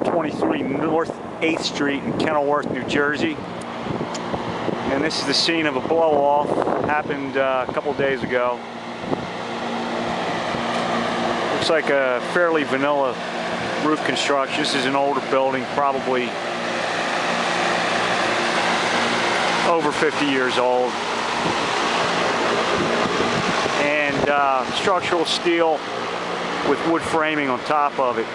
123 North 8th Street in Kenilworth, New Jersey. And this is the scene of a blow-off. Happened a couple days ago. Looks like a fairly vanilla roof construction. This is an older building, probably over 50 years old. And structural steel with wood framing on top of it.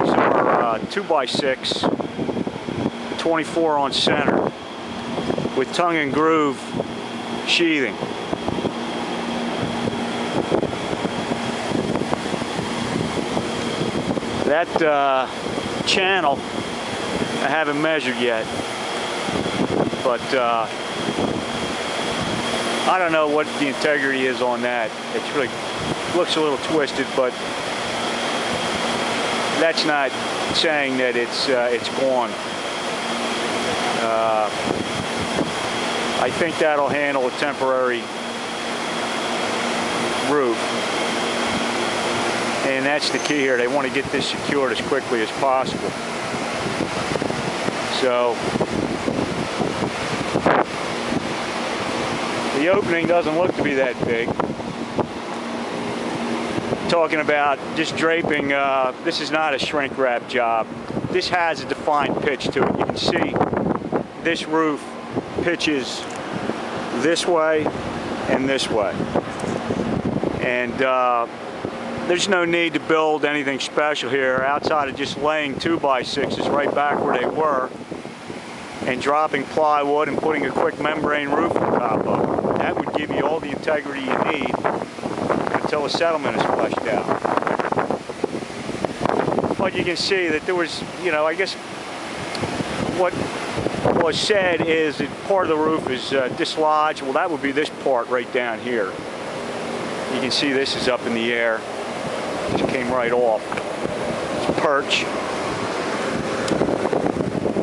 These are 2x6, 24 on center, with tongue and groove sheathing. That channel I haven't measured yet, but I don't know what the integrity is on that. It really looks a little twisted, but that's not saying that it's gone. I think that'll handle a temporary roof. And that's the key here. They want to get this secured as quickly as possible. So the opening doesn't look to be that big. Talking about just draping, this is not a shrink wrap job. This has a defined pitch to it. You can see this roof pitches this way and this way. And there's no need to build anything special here outside of just laying 2x6s right back where they were and dropping plywood and putting a quick membrane roof on top of it. That would give you all the integrity you need until the settlement is fleshed out. But you can see that there was, I guess what was said is that part of the roof is dislodged. Well, that would be this part right down here. You can see this is up in the air. Just came right off. It's perch.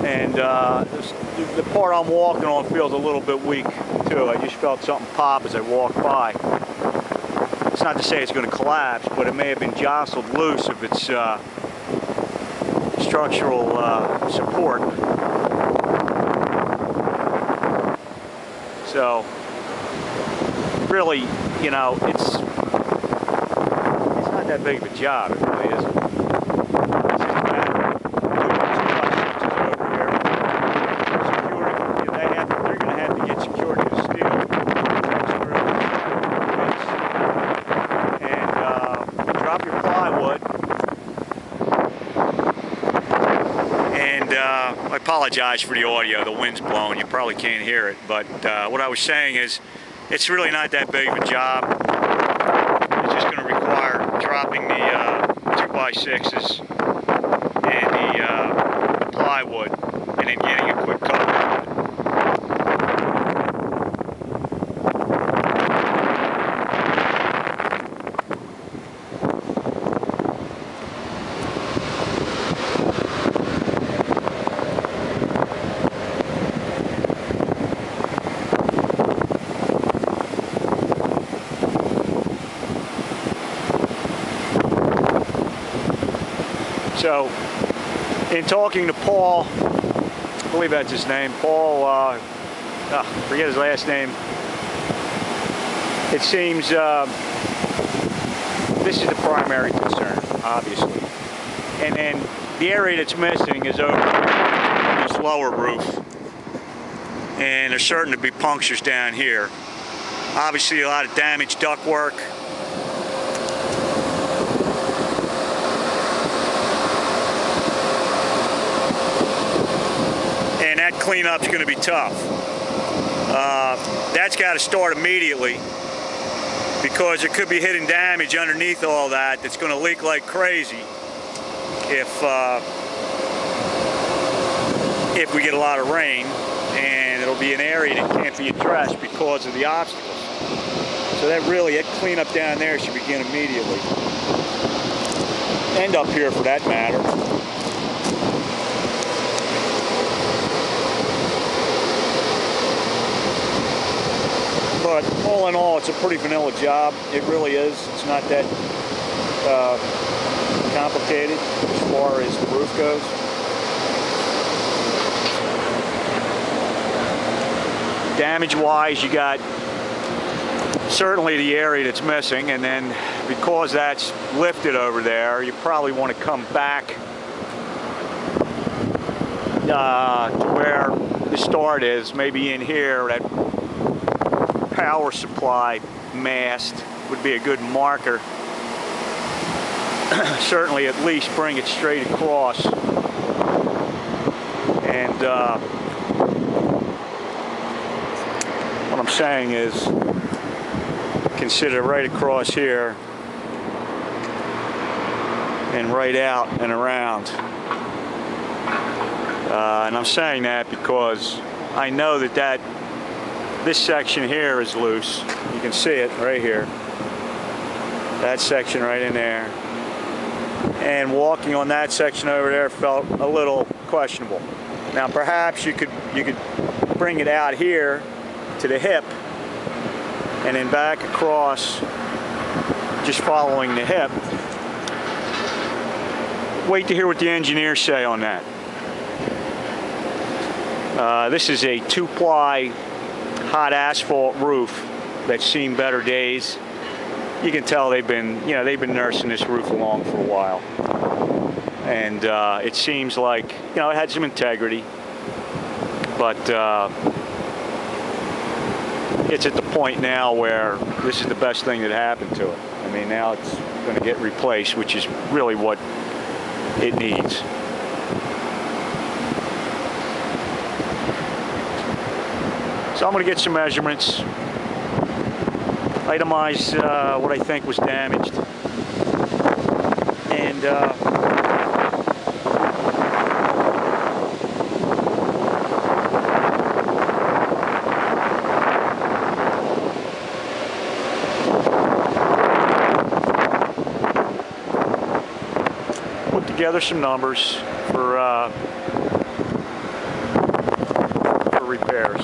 And the part I'm walking on feels a little bit weak too. I just felt something pop as I walked by. It's not to say it's going to collapse, but it may have been jostled loose of its structural support. So really, it's not that big of a job. It really isn't. They're going to have to get secured to the steel and drop your plywood. And I apologize for the audio. The wind's blowing. You probably can't hear it. But what I was saying is, it's really not that big of a job. It's just going to require dropping the 2x6s and the plywood and then getting a quick cover. So, in talking to Paul, I believe that's his name, Paul, forget his last name, it seems this is the primary concern, obviously. And then the area that's missing is over this lower roof. And there's certain to be punctures down here. Obviously a lot of damaged ductwork. And that cleanup's going to be tough. That's got to start immediately because there could be hidden damage underneath all that that's going to leak like crazy if we get a lot of rain, and it'll be an area that can't be addressed because of the obstacles. So that cleanup down there should begin immediately. And up here for that matter. But all in all, it's a pretty vanilla job. It really is. It's not that complicated as far as the roof goes. Damage-wise, you got certainly the area that's missing, and then because that's lifted over there, you probably want to come back to where the start is, maybe in here. That power supply mast would be a good marker. Certainly at least bring it straight across. And what I'm saying is consider right across here and right out and around. And I'm saying that because I know that this section here is loose. You can see it right here. That section right in there. And walking on that section over there felt a little questionable. Now perhaps you could bring it out here to the hip and then back across, just following the hip. Wait to hear what the engineers say on that. This is a 2-ply hot asphalt roof that's seen better days. You can tell they've been nursing this roof along for a while, and it seems like it had some integrity, but it's at the point now where this is the best thing that happened to it. I mean, now it's going to get replaced, which is really what it needs. So I'm going to get some measurements, itemize what I think was damaged, and put together some numbers for repairs.